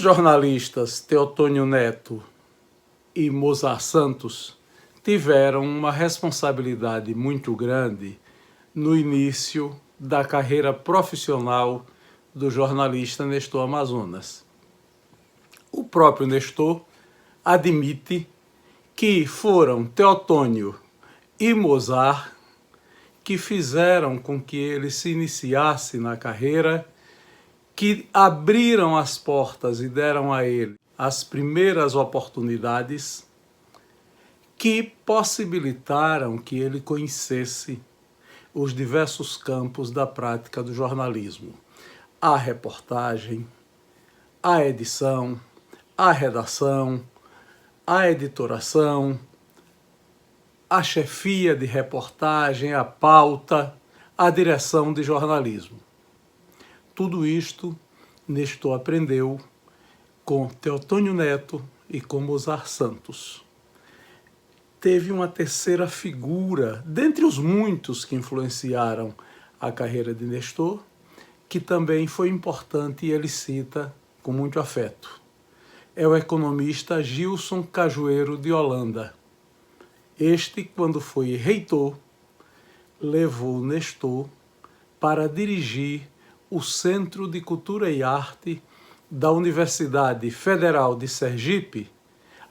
jornalistas Teotônio Neto e Mozart Santos tiveram uma responsabilidade muito grande no início da carreira profissional do jornalista Nestor Amazonas. O próprio Nestor admite que foram Teotônio e Mozart que fizeram com que ele se iniciasse na carreira, que abriram as portas e deram a ele as primeiras oportunidades, que possibilitaram que ele conhecesse os diversos campos da prática do jornalismo. A reportagem, a edição, a redação, a editoração, a chefia de reportagem, a pauta, a direção de jornalismo. Tudo isto Nestor aprendeu com Teotônio Neto e com Mozart Santos. Teve uma terceira figura, dentre os muitos que influenciaram a carreira de Nestor, que também foi importante e ele cita com muito afeto. É o economista Gilson Cajueiro de Holanda. Este, quando foi reitor, levou Nestor para dirigir o Centro de Cultura e Arte da Universidade Federal de Sergipe,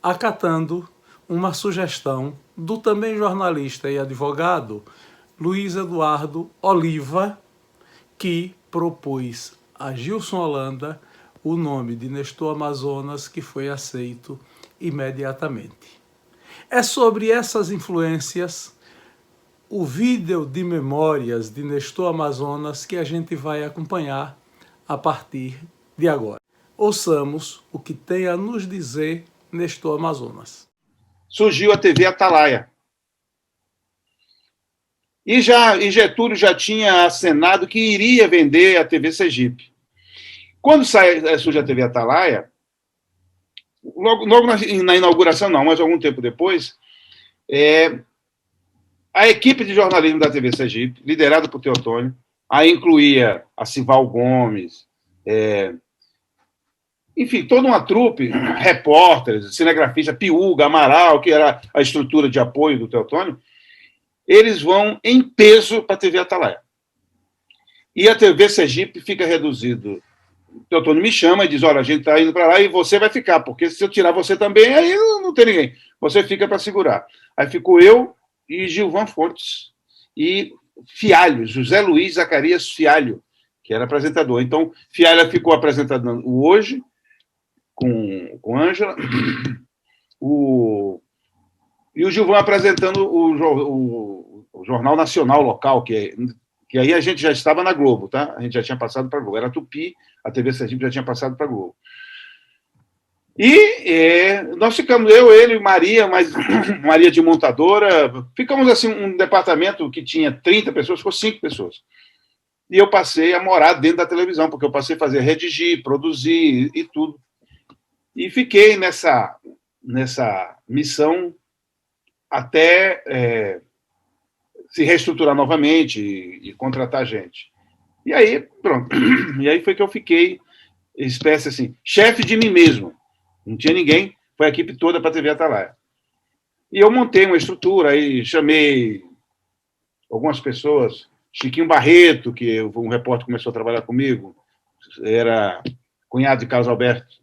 acatando uma sugestão do também jornalista e advogado Luiz Eduardo Oliva, que propôs a Gilson Holanda o nome de Nestor Amazonas, que foi aceito imediatamente. É sobre essas influências, o vídeo de memórias de Nestor Amazonas, que a gente vai acompanhar a partir de agora. Ouçamos o que tem a nos dizer Nestor Amazonas. Surgiu a TV Atalaia. E Getúlio já tinha acenado que iria vender a TV Sergipe. Quando surge a TV Atalaia, logo na inauguração não, mas algum tempo depois, a equipe de jornalismo da TV Sergipe, liderada por Teotônio, aí incluía a Sival Gomes, enfim, toda uma trupe, repórteres, cinegrafista, Piúga, Amaral, que era a estrutura de apoio do Teotônio, eles vão em peso para a TV Atalaia. E a TV Sergipe fica reduzido. O Teotônio me chama e diz, olha, a gente está indo para lá e você vai ficar, porque se eu tirar você também, aí não tem ninguém. Você fica para segurar. Aí ficou eu e Gilvan Fontes e Fialho, José Luiz Zacarias Fialho, que era apresentador. Então, Fialho ficou apresentando o Hoje, com Ângela, e o Gilvan apresentando o Jornal Nacional local, que aí a gente já estava na Globo, tá? A gente já tinha passado para a Globo. Era Tupi, a TV Sergipe já tinha passado para a Globo. E nós ficamos, eu, ele e Maria, mas Maria de montadora, ficamos assim, um departamento que tinha 30 pessoas, ficou 5 pessoas. E eu passei a morar dentro da televisão, porque eu passei a fazer, redigir, produzir e tudo. E fiquei nessa missão até se reestruturar novamente e contratar gente. E aí, pronto. E aí foi que eu fiquei, espécie assim, chefe de mim mesmo. Não tinha ninguém, foi a equipe toda para a TV Atalaia. E eu montei uma estrutura, aí chamei algumas pessoas, Chiquinho Barreto, que um repórter começou a trabalhar comigo, era cunhado de Carlos Alberto.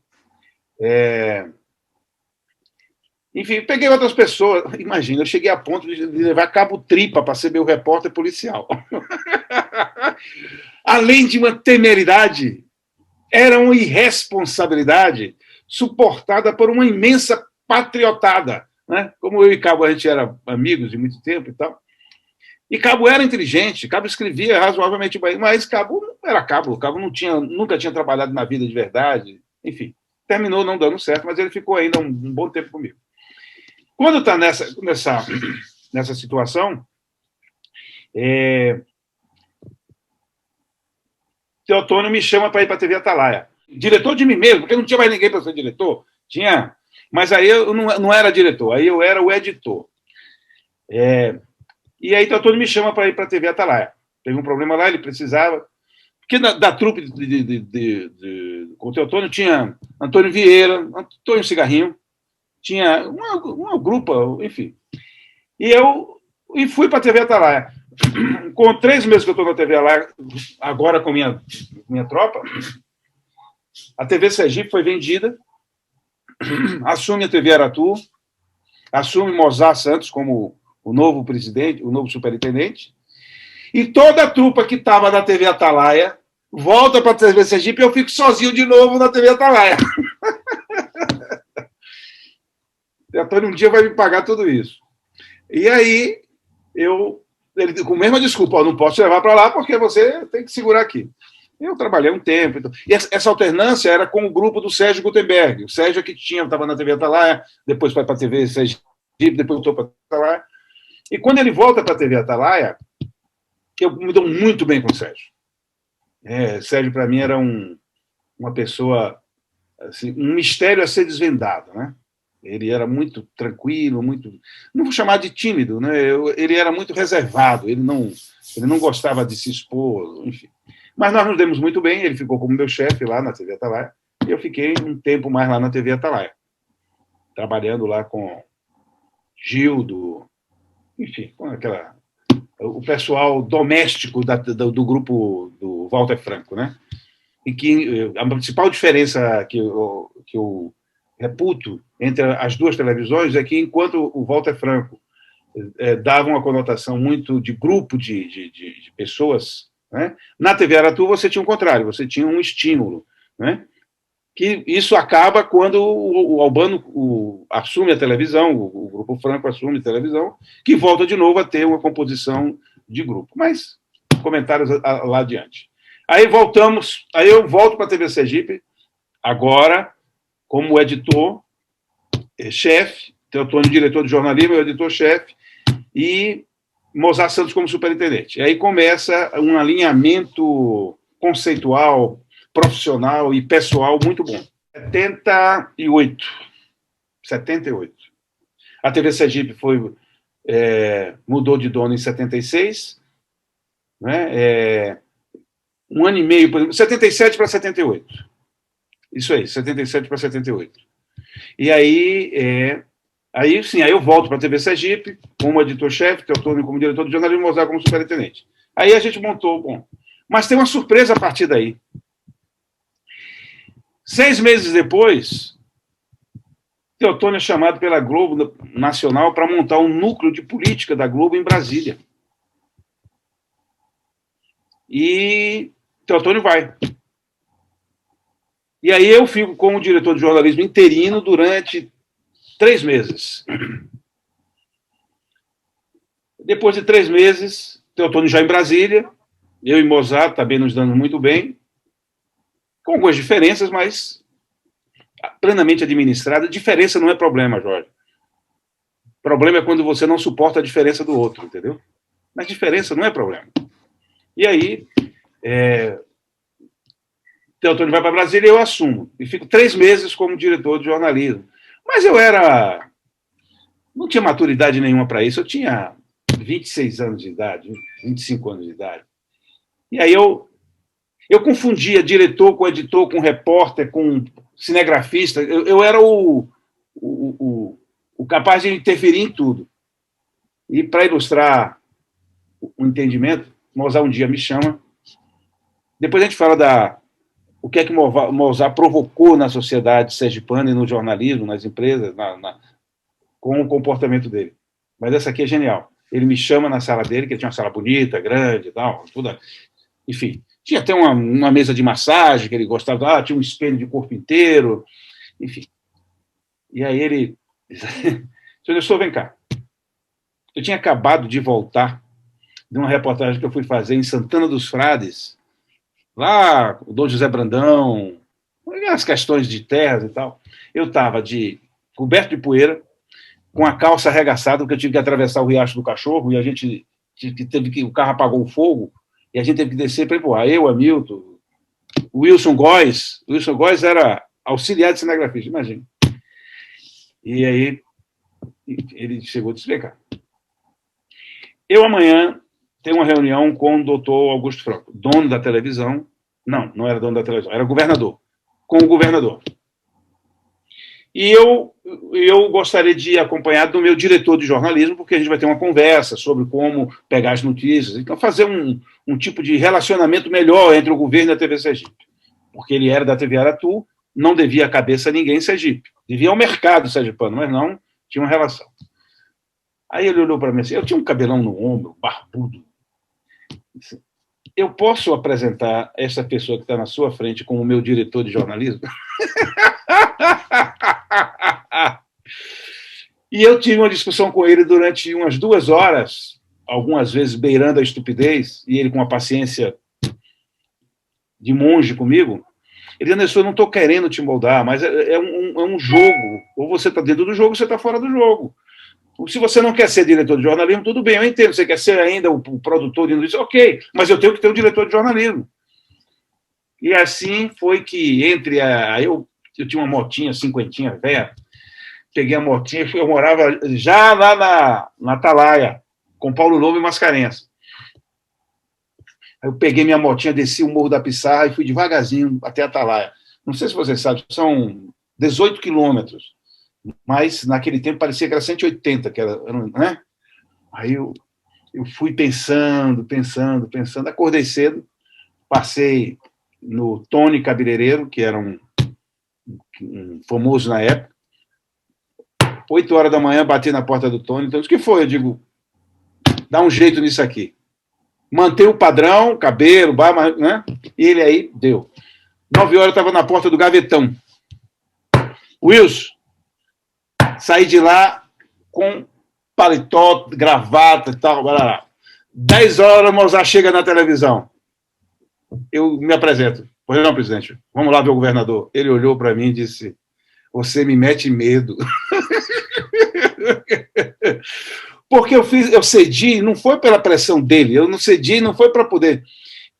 Enfim, peguei outras pessoas. Imagina, eu cheguei a ponto de levar Cabo Tripa para ser meu repórter policial. Além de uma temeridade, era uma irresponsabilidade suportada por uma imensa patriotada. Né? Como eu e Cabo, a gente era amigos de muito tempo e tal. E Cabo era inteligente, Cabo escrevia razoavelmente bem, mas Cabo não era Cabo, Cabo nunca tinha trabalhado na vida de verdade. Enfim, terminou não dando certo, mas ele ficou ainda um bom tempo comigo. Quando está nessa situação, Teotônio me chama para ir para a TV Atalaia. Diretor de mim mesmo, porque não tinha mais ninguém para ser diretor. Tinha, mas aí eu não era diretor, aí eu era o editor. E aí Teotônio me chama para ir para a TV Atalaia. Teve um problema lá, ele precisava. Porque da trupe com o Teotônio tinha Antônio Vieira, Antônio Cigarrinho, tinha uma grupo, enfim. E fui para a TV Atalaia. Com 3 meses que eu estou na TV Atalaia, agora com minha tropa, a TV Sergipe foi vendida, assume a TV Aratu, assume Mozart Santos como o novo presidente, o novo superintendente, e toda a trupa que estava na TV Atalaia volta para a TV Sergipe e eu fico sozinho de novo na TV Atalaia. O Antônio um dia vai me pagar tudo isso. E aí, ele com a mesma desculpa, não posso te levar para lá porque você tem que segurar aqui. Eu trabalhei um tempo. Então, e essa alternância era com o grupo do Sérgio Gutenberg. O Sérgio que estava na TV Atalaia, depois foi para a TV Sergipe, depois voltou para a Atalaia. E quando ele volta para a TV Atalaia, eu me dou muito bem com o Sérgio. Sérgio, para mim, era uma pessoa, assim, um mistério a ser desvendado, né? Ele era muito tranquilo, não vou chamar de tímido, né? Ele era muito reservado, ele não gostava de se expor, enfim. Mas nós nos demos muito bem, ele ficou como meu chefe lá na TV Atalaia, e eu fiquei um tempo mais lá na TV Atalaia, trabalhando lá com Gildo, enfim, com o pessoal doméstico do grupo do Walter Franco, né? E que a principal diferença que eu reputo entre as duas televisões é que, enquanto o Walter Franco dava uma conotação muito de grupo de pessoas, né, na TV Aratu você tinha o contrário, você tinha um estímulo, né? Que isso acaba quando o Albano assume a televisão, o Grupo Franco assume a televisão, que volta de novo a ter uma composição de grupo. Mas, comentários lá adiante. Aí eu volto para a TV Sergipe, agora, como editor-chefe, Teotônio, diretor de jornalismo, eu editor-chefe, e Mozart Santos como superintendente. Aí começa um alinhamento conceitual, profissional e pessoal muito bom. 78. A TV Sergipe mudou de dono em 76, né? Um ano e meio, por exemplo, 77 para 78. Isso aí, 77 para 78. E aí sim, aí eu volto para a TV Sergipe, como editor-chefe, Teotônio como diretor de jornalismo, Mozart como superintendente. Aí a gente montou, bom. Mas tem uma surpresa a partir daí. 6 meses depois, Teotônio é chamado pela Globo Nacional para montar um núcleo de política da Globo em Brasília. E Teotônio vai. E aí eu fico como diretor de jornalismo interino durante 3 meses. Depois de 3 meses, Teotônio já em Brasília, eu e Mozart também nos dando muito bem, com algumas diferenças, mas plenamente administrada. Diferença não é problema, Jorge. O problema é quando você não suporta a diferença do outro, entendeu? Mas diferença não é problema. E aí, Teotônio vai para Brasília e eu assumo. E fico 3 meses como diretor de jornalismo. Mas não tinha maturidade nenhuma para isso. Eu tinha 26 anos de idade, 25 anos de idade. E aí eu confundia diretor com editor, com repórter, com cinegrafista. Eu era o capaz de interferir em tudo. E para ilustrar o entendimento, Mozart um dia me chama. Depois a gente fala o que é que Mozart provocou na sociedade sergipana e no jornalismo, nas empresas, com o comportamento dele. Mas essa aqui é genial. Ele me chama na sala dele, que ele tinha uma sala bonita, grande e tal, tudo. Enfim, tinha até uma mesa de massagem que ele gostava, tinha um espelho de corpo inteiro, enfim. E aí ele disse, senhor, vem cá. Eu tinha acabado de voltar de uma reportagem que eu fui fazer em Santana dos Frades, lá, o Dom José Brandão, as questões de terras e tal. Eu estava coberto de poeira, com a calça arregaçada, porque eu tive que atravessar o Riacho do Cachorro, e a gente o carro apagou o fogo, e a gente teve que descer para empurrar. Eu, Hamilton, o Wilson Góes. O Wilson Góes era auxiliar de cinegrafista, imagina. E aí ele chegou e disse, vem cá. Eu amanhã tenho uma reunião com o doutor Augusto Franco, dono da televisão, Não, não era dono da televisão, era governador, com o governador. E eu gostaria de ir acompanhado do meu diretor de jornalismo, porque a gente vai ter uma conversa sobre como pegar as notícias. Então, fazer um tipo de relacionamento melhor entre o governo e a TV Sergipe. Porque ele era da TV Aratu, não devia a cabeça a ninguém em Sergipe. Devia ao mercado sergipano, mas não tinha uma relação. Aí ele olhou para mim assim, eu tinha um cabelão no ombro, barbudo. Eu posso apresentar essa pessoa que está na sua frente como meu diretor de jornalismo? E eu tive uma discussão com ele durante umas 2 horas, algumas vezes beirando a estupidez, e ele com uma paciência de monge comigo. Ele disse, eu não estou querendo te moldar, mas é um jogo. Ou você está dentro do jogo, ou você está fora do jogo. Se você não quer ser diretor de jornalismo, tudo bem, eu entendo. Você quer ser ainda o produtor de notícias, ok, mas eu tenho que ter um diretor de jornalismo. E assim foi que, eu tinha uma motinha, cinquentinha, velha, peguei a motinha e eu morava já lá na Atalaia, com Paulo Lobo e Mascarenhas. Aí eu peguei minha motinha, desci o Morro da Pissarra e fui devagarzinho até a Atalaia. Não sei se você sabe, são 18 quilômetros, mas naquele tempo parecia que era 180, que era, né? Aí eu fui pensando, acordei cedo, passei no Tony Cabeleireiro, que era um famoso na época. 8 horas da manhã, bati na porta do Tony. Então, o que foi? Eu digo, dá um jeito nisso aqui. Manter o padrão, cabelo, barba, né? E ele aí deu. 9 horas, eu estava na porta do Gavetão. Wilson, saí de lá com paletó, gravata e tal. 10 horas, Mozart chega na televisão. Eu me apresento. Pois não, presidente, vamos lá ver o governador. Ele olhou para mim e disse, você me mete medo. Porque eu cedi, não foi pela pressão dele, eu não cedi, não foi para poder.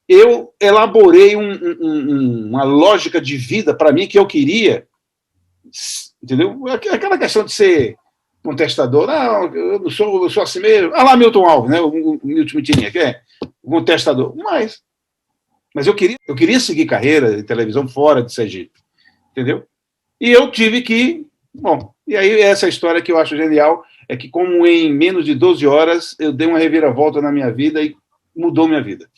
Eu elaborei uma lógica de vida para mim que eu queria, entendeu? Aquela questão de ser contestador, não, eu sou assim mesmo. Ah lá, Milton Alves, né? O Milton Mitininha, que é contestador. Mas eu queria seguir carreira de televisão fora de Sergipe, entendeu? E eu tive que... Bom, e aí essa história que eu acho genial é que, como em menos de 12 horas, eu dei uma reviravolta na minha vida e mudou minha vida.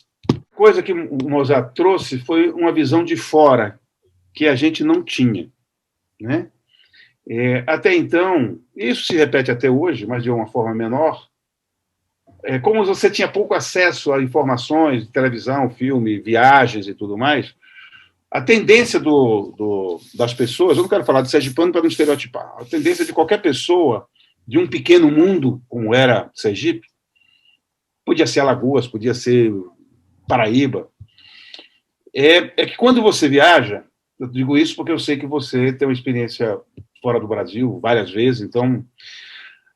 Coisa que o Mozart trouxe foi uma visão de fora, que a gente não tinha, né? Até então, isso se repete até hoje, mas de uma forma menor, como você tinha pouco acesso a informações de televisão, filme, viagens e tudo mais, a tendência das pessoas, eu não quero falar de sergipano para não estereotipar, a tendência de qualquer pessoa de um pequeno mundo, como era Sergipe, podia ser Alagoas, podia ser Paraíba, é que quando você viaja, eu digo isso porque eu sei que você tem uma experiência fora do Brasil várias vezes, então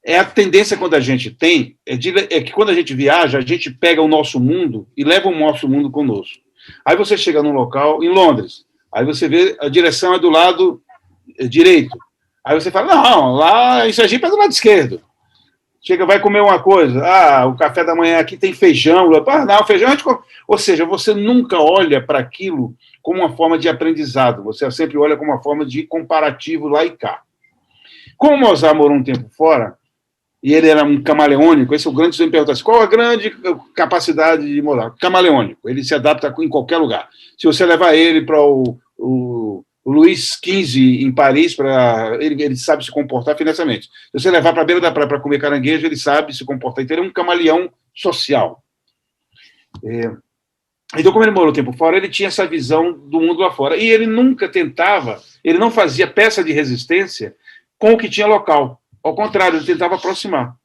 a tendência quando a gente tem é que quando a gente viaja, a gente pega o nosso mundo e leva o nosso mundo conosco. Aí você chega num local, em Londres, aí você vê a direção é do lado direito. Aí você fala, não, lá em Sergipe é do lado esquerdo. Chega, vai comer uma coisa, o café da manhã aqui tem feijão, não, feijão... Ou seja, você nunca olha para aquilo como uma forma de aprendizado, você sempre olha como uma forma de comparativo lá e cá. Como o Mozart morou um tempo fora, e ele era um camaleônico, esse é o grande... Você me pergunta assim, qual a grande capacidade de Mozart? Camaleônico, ele se adapta em qualquer lugar. Se você levar ele para o Luís XV em Paris, ele sabe se comportar financeiramente. Se você levar para a beira da praia para comer caranguejo, ele sabe se comportar. Então, ele é um camaleão social. Então, como ele morou tempo fora, ele tinha essa visão do mundo lá fora. E ele nunca tentava, ele não fazia peça de resistência com o que tinha local. Ao contrário, ele tentava aproximar.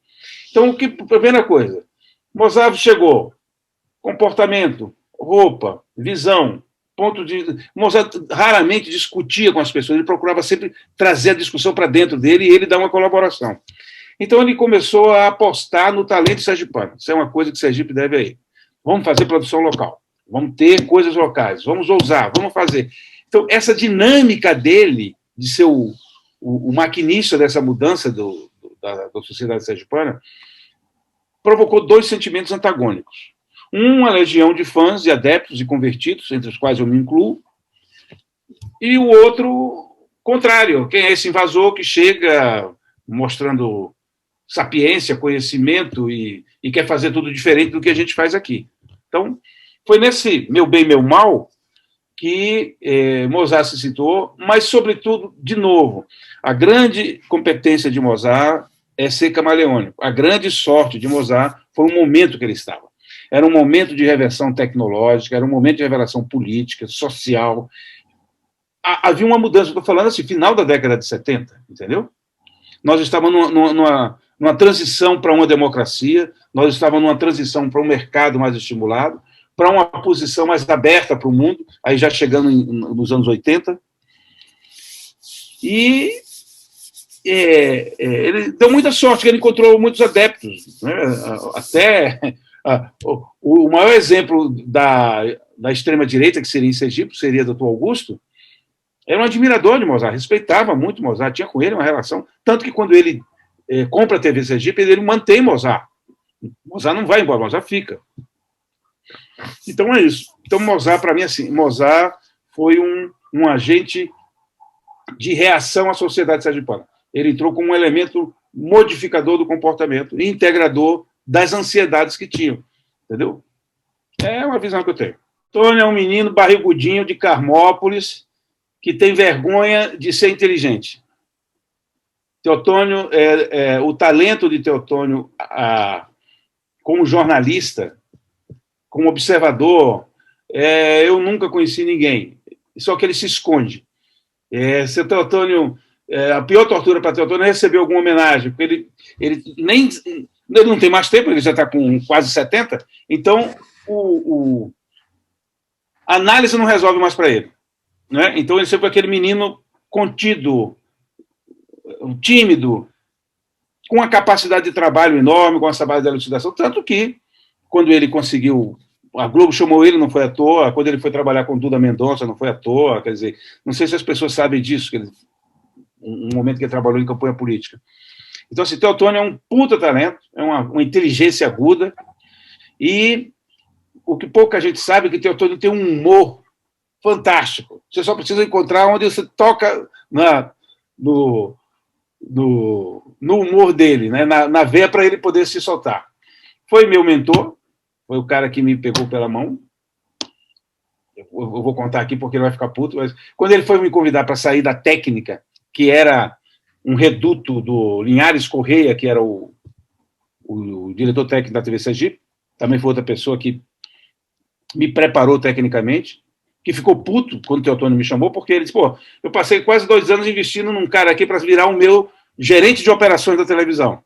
Então, primeira coisa, Mozart chegou, comportamento, roupa, visão, ponto de... Mozart raramente discutia com as pessoas, ele procurava sempre trazer a discussão para dentro dele e ele dar uma colaboração. Então, ele começou a apostar no talento sergipano. Isso é uma coisa que o Sergipe deve aí. Vamos fazer produção local, vamos ter coisas locais, vamos ousar, vamos fazer. Então, essa dinâmica dele, de ser o maquinista dessa mudança da sociedade sergipana, provocou 2 sentimentos antagônicos. uma legião de fãs, de adeptos e convertidos, entre os quais eu me incluo, e o outro contrário, quem é esse invasor que chega mostrando sapiência, conhecimento e quer fazer tudo diferente do que a gente faz aqui. Então, foi nesse meu bem, meu mal que Mozart se citou, mas, sobretudo, de novo, a grande competência de Mozart é ser camaleônico. A grande sorte de Mozart foi o momento que ele estava. Era um momento de reversão tecnológica, era um momento de revelação política, social. Havia uma mudança, estou falando assim, final da década de 70, entendeu? Nós estávamos numa transição para uma democracia, nós estávamos numa transição para um mercado mais estimulado, para uma posição mais aberta para o mundo, aí já chegando nos anos 80. E ele deu muita sorte, que ele encontrou muitos adeptos. Né? Até o maior exemplo da extrema-direita, que seria em Sergipe, seria Dr. Augusto, era um admirador de Mozart, respeitava muito Mozart, tinha com ele uma relação, tanto que quando ele compra a TV Sergipe, ele mantém Mozart. Mozart não vai embora, Mozart fica. Então é isso. Então Mozart, para mim, assim, Mozart foi um agente de reação à sociedade sergipana. Ele entrou como um elemento modificador do comportamento e integrador das ansiedades que tinham. Entendeu? É uma visão que eu tenho. Antônio é um menino barrigudinho de Carmópolis que tem vergonha de ser inteligente. Teotônio, o talento de Teotônio como jornalista, como observador, eu nunca conheci ninguém, só que ele se esconde. Se Teotônio, a pior tortura para Teotônio é receber alguma homenagem, porque ele não tem mais tempo, ele já está com quase 70, então a análise não resolve mais para ele. Né? Então ele sempre foi aquele menino contido, tímido, com uma capacidade de trabalho enorme, com uma capacidade de elucidação, tanto que, quando ele conseguiu, a Globo chamou ele, não foi à toa, quando ele foi trabalhar com Duda Mendonça, não foi à toa, quer dizer, não sei se as pessoas sabem disso, um momento que ele trabalhou em campanha política. Então, assim, Teotônio é um puta talento, é uma inteligência aguda, e o que pouca gente sabe é que Teotônio tem um humor fantástico. Você só precisa encontrar onde você toca no humor dele, né? na veia para ele poder se soltar. Foi meu mentor, foi o cara que me pegou pela mão. Eu vou contar aqui porque ele vai ficar puto, mas quando ele foi me convidar para sair da técnica, que era um reduto do Linhares Correia, que era o diretor técnico da TV Sergipe, também foi outra pessoa que me preparou tecnicamente, que ficou puto quando o Teotônio me chamou, porque ele disse, eu passei quase 2 anos investindo num cara aqui para virar o meu gerente de operações da televisão.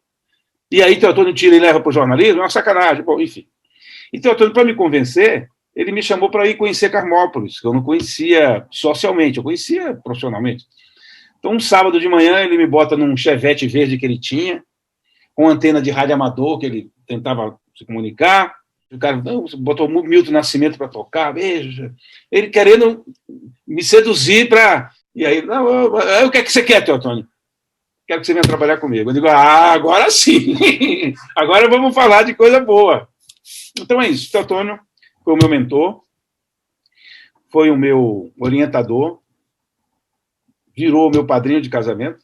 E aí Teotônio tira e leva para o jornalismo, é uma sacanagem. Bom, enfim. E Teotônio, para me convencer, ele me chamou para ir conhecer Carmópolis, que eu não conhecia socialmente, eu conhecia profissionalmente. Então, um sábado de manhã, ele me bota num Chevette verde que ele tinha, com antena de rádio amador, que ele tentava se comunicar. O cara botou o Milton Nascimento para tocar, beijo. Ele querendo me seduzir para... E aí, o que é que você quer, Teotônio? Quero que você venha trabalhar comigo. Eu digo, agora sim. Agora vamos falar de coisa boa. Então é isso. Teotônio foi o meu mentor, foi o meu orientador, virou o meu padrinho de casamento,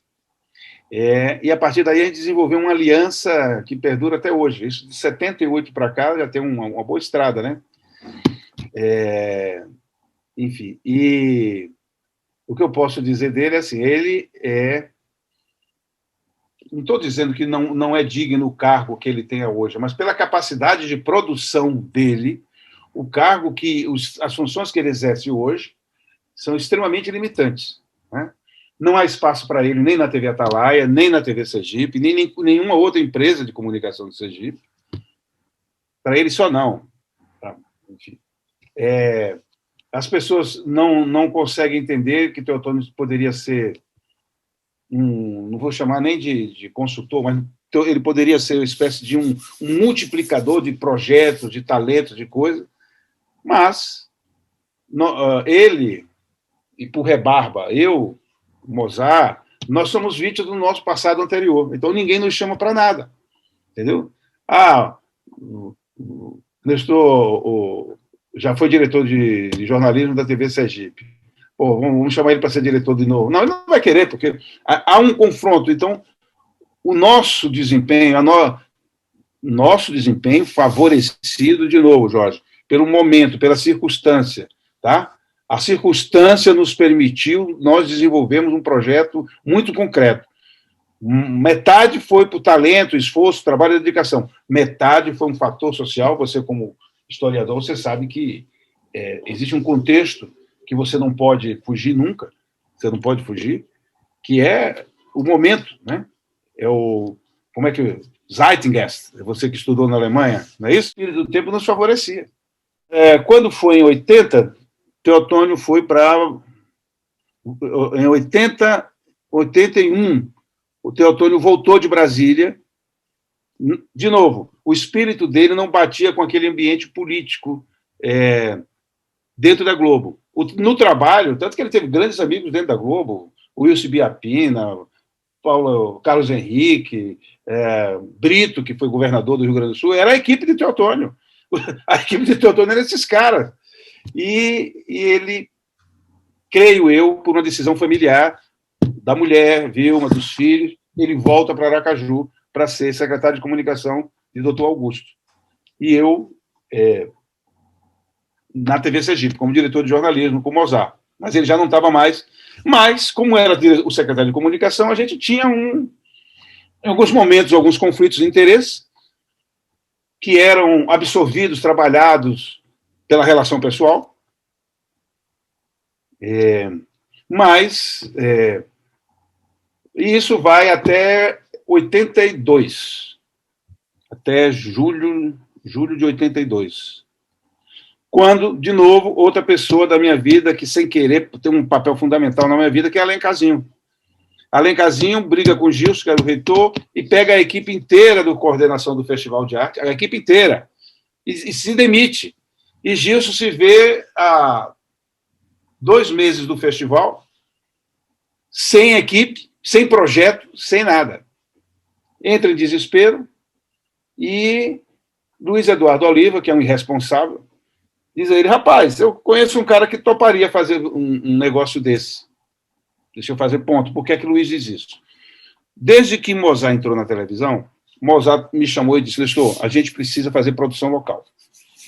e a partir daí a gente desenvolveu uma aliança que perdura até hoje. Isso de 78 para cá já tem uma boa estrada, né? Enfim, e o que eu posso dizer dele é assim, ele não estou dizendo que não é digno o cargo que ele tem hoje, mas pela capacidade de produção dele, o cargo as funções que ele exerce hoje são extremamente limitantes. Né? Não há espaço para ele nem na TV Atalaia, nem na TV Sergipe, nem nenhuma outra empresa de comunicação de Sergipe. Para ele só não. Enfim. As pessoas não conseguem entender que Teotônio poderia ser não vou chamar nem de consultor, mas ele poderia ser uma espécie de um multiplicador de projetos, de talentos, de coisas, mas ele, e por rebarba, eu, Mozart, nós somos vítimas do nosso passado anterior, então ninguém nos chama para nada, entendeu? Nestor já foi diretor de jornalismo da TV Sergipe. Pô, vamos chamar ele para ser diretor de novo. Não, ele não vai querer, porque há um confronto. Então, o nosso desempenho, nosso desempenho favorecido, de novo, Jorge, pelo momento, pela circunstância, tá? A circunstância nos permitiu, nós desenvolvemos um projeto muito concreto. Metade foi para o talento, esforço, trabalho e dedicação. Metade foi um fator social. Você, como historiador, você sabe que existe um contexto que você não pode fugir nunca, você não pode fugir, que é o momento, né? Como é que... Zeitgeist, você que estudou na Alemanha, não é isso? O espírito do tempo nos favorecia. Quando foi em 80, Teotônio foi para... Em 81, o Teotônio voltou de Brasília. De novo, o espírito dele não batia com aquele ambiente político dentro da Globo. No trabalho, tanto que ele teve grandes amigos dentro da Globo, Wilson Biapina, Carlos Henrique, Brito, que foi governador do Rio Grande do Sul, era a equipe de Teotônio. A equipe de Teotônio era esses caras. E ele, creio eu, por uma decisão familiar, da mulher, Vilma, dos filhos, ele volta para Aracaju para ser secretário de comunicação de Dr. Augusto. E eu, na TV Sergipe, como diretor de jornalismo, com Mozart. Mas ele já não estava mais. Mas, como era o secretário de comunicação, a gente tinha, em alguns momentos, alguns conflitos de interesse que eram absorvidos, trabalhados pela relação pessoal. E isso vai até 82, até julho de 82. Quando, de novo, outra pessoa da minha vida, que sem querer tem um papel fundamental na minha vida, que é Alencazinho. Alencazinho briga com o Gilson, que era o reitor, e pega a equipe inteira do coordenação do Festival de Arte, a equipe inteira, e se demite. E Gilson se vê há 2 meses do festival, sem equipe, sem projeto, sem nada. Entra em desespero e Luiz Eduardo Oliva, que é um irresponsável, diz a ele: rapaz, eu conheço um cara que toparia fazer um negócio desse. Deixa eu fazer ponto. Por que é que Luiz diz isso? Desde que Mozart entrou na televisão, Mozart me chamou e disse: Nestor, a gente precisa fazer produção local.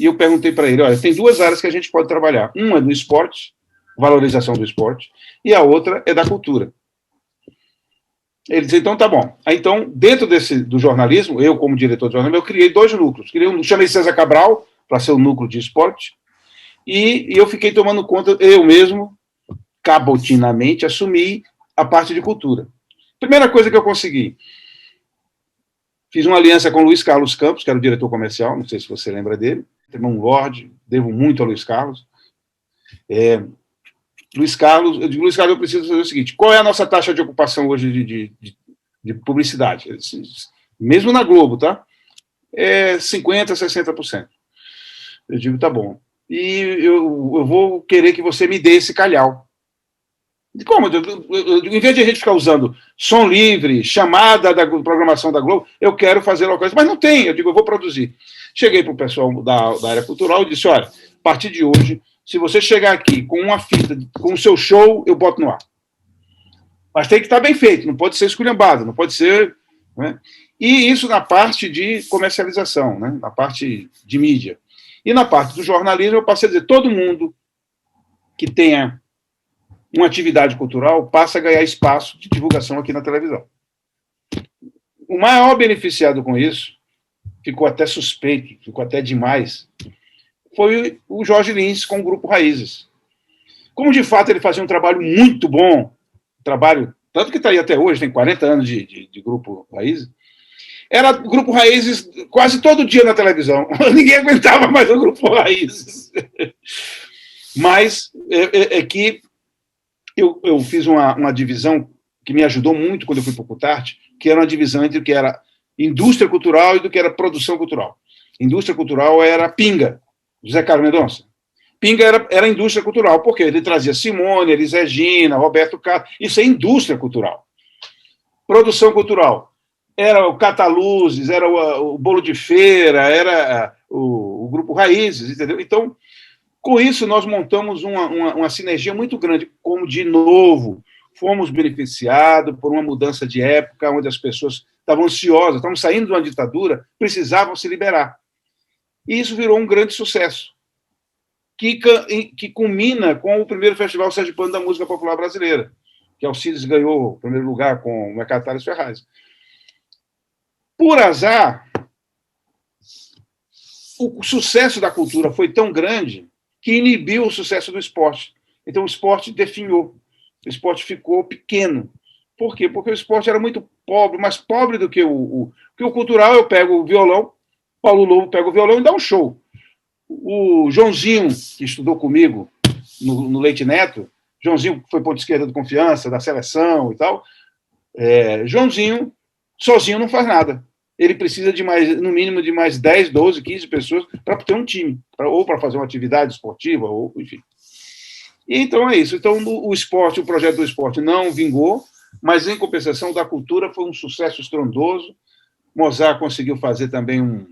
E eu perguntei para ele: olha, tem 2 áreas que a gente pode trabalhar. Uma é do esporte, valorização do esporte, e a outra é da cultura. Ele disse: então tá bom. Então, dentro do jornalismo, eu como diretor de jornalismo, eu criei 2 núcleos. Chamei César Cabral para ser o núcleo de esporte, e eu fiquei tomando conta, eu mesmo, cabotinamente, assumi a parte de cultura. Primeira coisa que eu consegui, fiz uma aliança com o Luiz Carlos Campos, que era o diretor comercial, não sei se você lembra dele, um lorde, devo muito a Luiz Carlos. Luiz Carlos, eu preciso fazer o seguinte: qual é a nossa taxa de ocupação hoje de publicidade? Mesmo na Globo, tá? 50%, 60%. Eu digo: tá bom. E eu vou querer que você me dê esse calhau. Como? Em vez de a gente ficar usando som livre, chamada da programação da Globo, eu quero fazer uma coisa. Mas não tem. Eu digo: eu vou produzir. Cheguei para o pessoal da área cultural e disse: olha, a partir de hoje, se você chegar aqui com uma fita, com o seu show, eu boto no ar. Mas tem que estar bem feito, não pode ser esculhambado, não pode ser... Né? E isso na parte de comercialização, né? Na parte de mídia. E na parte do jornalismo, eu passei a dizer: todo mundo que tenha uma atividade cultural passa a ganhar espaço de divulgação aqui na televisão. O maior beneficiado com isso, ficou até suspeito, ficou até demais, foi o Jorge Lins com o Grupo Raízes. Como, de fato, ele fazia um trabalho muito bom, tanto que está aí até hoje, tem 40 anos de Grupo Raízes, era o Grupo Raízes quase todo dia na televisão. Ninguém aguentava mais o Grupo Raízes. Mas que eu fiz uma divisão que me ajudou muito quando eu fui para o CUTART, que era uma divisão entre o que era indústria cultural e do que era produção cultural. Indústria cultural era Pinga, José Carlos Mendonça. Pinga era indústria cultural, porque ele trazia Simone, Elis Regina, Roberto Carlos. Isso é indústria cultural. Produção cultural era o Cataluzes, era o Bolo de Feira, era o o Grupo Raízes, entendeu? Então, com isso, nós montamos uma sinergia muito grande, como, de novo, fomos beneficiados por uma mudança de época, onde as pessoas estavam ansiosas, estavam saindo de uma ditadura, precisavam se liberar. E isso virou um grande sucesso, que culmina com o primeiro Festival Sergipano da Música Popular Brasileira, que Alcides ganhou o primeiro lugar com o Mercado Tales Ferraz. Por azar, o sucesso da cultura foi tão grande que inibiu o sucesso do esporte. Então, o esporte definhou. O esporte ficou pequeno. Por quê? Porque o esporte era muito pobre, mais pobre do que o cultural. Eu pego o violão, Paulo Lobo pega o violão e dá um show. O Joãozinho, que estudou comigo no Leite Neto, Joãozinho foi ponto esquerda de confiança, da seleção e tal, Joãozinho, sozinho, não faz nada. Ele precisa de mais, no mínimo, de mais 10, 12, 15 pessoas para ter um time, ou para fazer uma atividade esportiva, ou enfim. E então é isso. Então, o esporte, o projeto do esporte não vingou, mas, em compensação, da cultura foi um sucesso estrondoso. Mozart conseguiu fazer também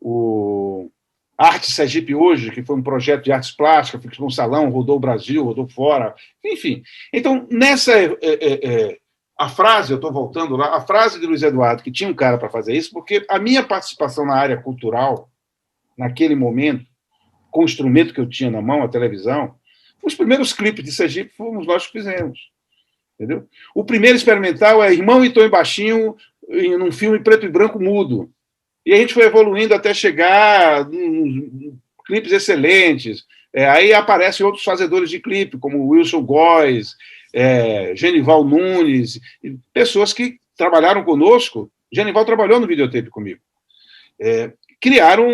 o Arte Sergipe Hoje, que foi um projeto de artes plásticas, ficou um salão, rodou o Brasil, rodou fora, enfim. Então, nessa... a frase, eu estou voltando lá, a frase de Luiz Eduardo, que tinha um cara para fazer isso, porque a minha participação na área cultural, naquele momento, com o instrumento que eu tinha na mão, a televisão, os primeiros clipes de Sergipe fomos nós que fizemos. Entendeu? O primeiro experimental é Irmão e Tom e Baixinho, num filme preto e branco mudo. E a gente foi evoluindo até chegar em clipes excelentes. Aí aparecem outros fazedores de clipe, como Wilson Góes, Genival Nunes, pessoas que trabalharam conosco. Genival trabalhou no videotape comigo. Criaram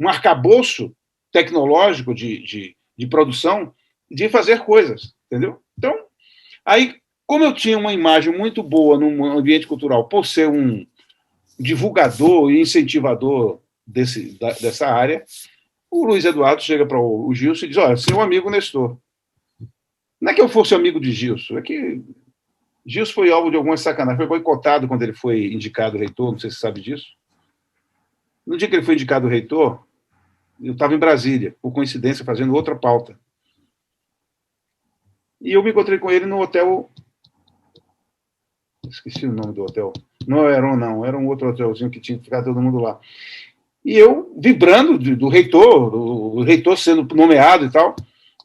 um arcabouço tecnológico de produção de fazer coisas, entendeu? Então, aí, como eu tinha uma imagem muito boa no ambiente cultural, por ser um divulgador e incentivador dessa área, o Luiz Eduardo chega para o Gilson e diz: olha, seu amigo Nestor. Não é que eu fosse amigo de Gilson, é que Gilson foi alvo de alguma sacanagem, foi boicotado quando ele foi indicado reitor, não sei se você sabe disso. No dia que ele foi indicado reitor, eu estava em Brasília, por coincidência, fazendo outra pauta. E eu me encontrei com ele no hotel... Esqueci o nome do hotel. Não era um outro hotelzinho que tinha que ficar todo mundo lá. E eu, vibrando do reitor, o reitor sendo nomeado e tal,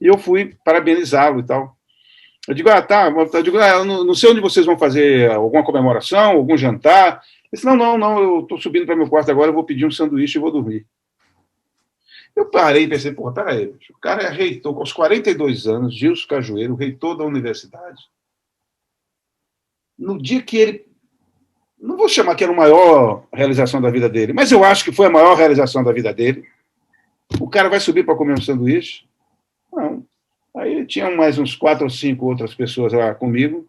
e eu fui parabenizá-lo e tal. Eu digo, tá. Eu digo, não sei onde vocês vão fazer alguma comemoração, algum jantar. Ele disse, não, eu estou subindo para meu quarto agora, eu vou pedir um sanduíche e vou dormir. Eu parei e pensei, peraí, o cara é reitor, aos 42 anos, Gilson Cajueiro, reitor da universidade. No dia que ele... Não vou chamar que era a maior realização da vida dele, mas eu acho que foi a maior realização da vida dele. O cara vai subir para comer um sanduíche? Não. Aí tinham mais uns 4 ou 5 outras pessoas lá comigo,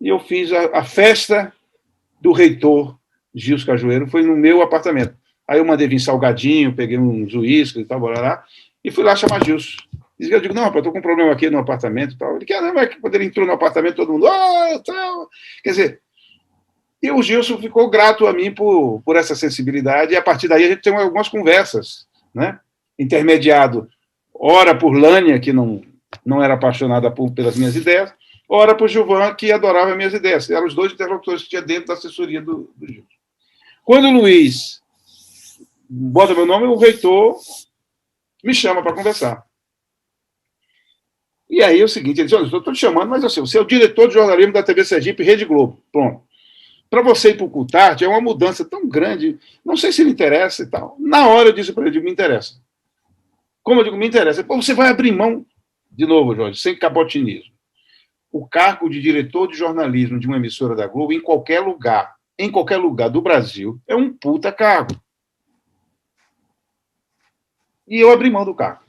e eu fiz a festa do reitor Gilson Cajueiro, foi no meu apartamento. Aí eu mandei vir salgadinho, peguei uns uísques e tal, e fui lá chamar Gilson. Eu digo, não, rapaz, estou com um problema aqui no apartamento e tal. Ele quer, não, mas quando ele entrou no apartamento, todo mundo, tal. Quer dizer, e o Gilson ficou grato a mim por essa sensibilidade, e a partir daí a gente tem algumas conversas, né? Intermediado, ora por Lânia, que não era apaixonada pelas minhas ideias, ora por Gilvan, que adorava minhas ideias. Eram os 2 interlocutores que tinha dentro da assessoria do Gilson. Quando o Luiz bota meu nome, o reitor me chama para conversar. E aí é o seguinte, ele diz, olha, eu estou te chamando, mas assim, você é o diretor de jornalismo da TV Sergipe Rede Globo. Pronto. Para você ir para o Cultart é uma mudança tão grande, não sei se lhe interessa e tal. Na hora eu disse para ele, me interessa. Como eu digo, me interessa. Pô, você vai abrir mão, de novo, Jorge, sem cabotinismo. O cargo de diretor de jornalismo de uma emissora da Globo, em qualquer lugar do Brasil, é um puta cargo. E eu abri mão do cargo.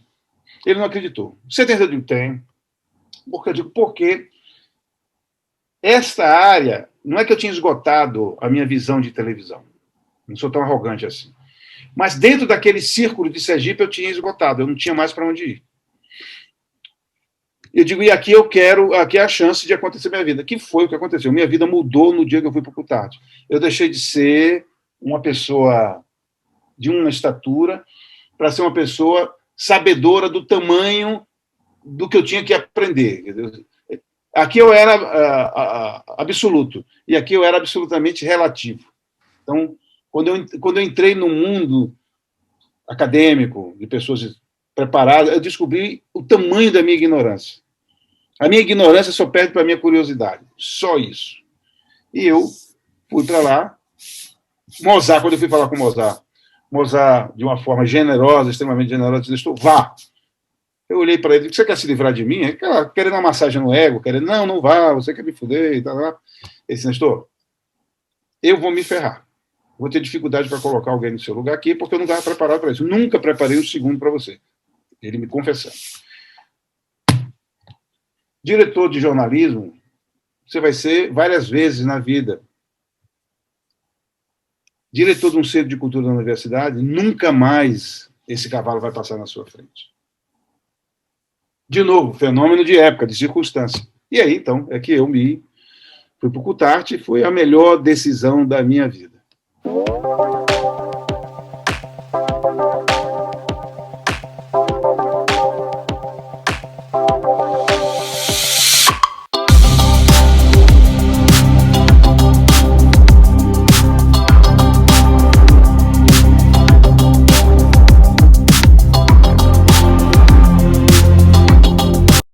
Ele não acreditou. Você tem certeza? Tem. Porque eu digo, porque esta área, não é que eu tinha esgotado a minha visão de televisão. Não sou tão arrogante assim. Mas dentro daquele círculo de Sergipe eu tinha esgotado, eu não tinha mais para onde ir. Eu digo, e aqui eu quero, aqui é a chance de acontecer minha vida. Que foi o que aconteceu? Minha vida mudou no dia que eu fui para o Cultart. Eu deixei de ser uma pessoa de uma estatura, para ser uma pessoa sabedora do tamanho do que eu tinha que aprender. Aqui eu era absoluto, e aqui eu era absolutamente relativo. Então, quando eu entrei no mundo acadêmico, de pessoas preparadas, eu descobri o tamanho da minha ignorância. A minha ignorância só perde para a minha curiosidade. Só isso. E eu fui para lá. Mozart, quando eu fui falar com Mozart, de uma forma generosa, extremamente generosa, disse: vá. Eu olhei para ele e disse: você quer se livrar de mim? Ele, querendo uma massagem no ego, querendo, não vá, você quer me fuder e tal. Ele disse: Nestor, eu vou me ferrar. Vou ter dificuldade para colocar alguém no seu lugar aqui, porque eu não estava preparado para isso. Nunca preparei um segundo para você. Ele me confessando. Diretor de jornalismo, você vai ser várias vezes na vida. Diretor de um centro de cultura da universidade, nunca mais esse cavalo vai passar na sua frente. De novo, fenômeno de época, de circunstância. E aí, então, é que eu fui para o CUTART, foi a melhor decisão da minha vida.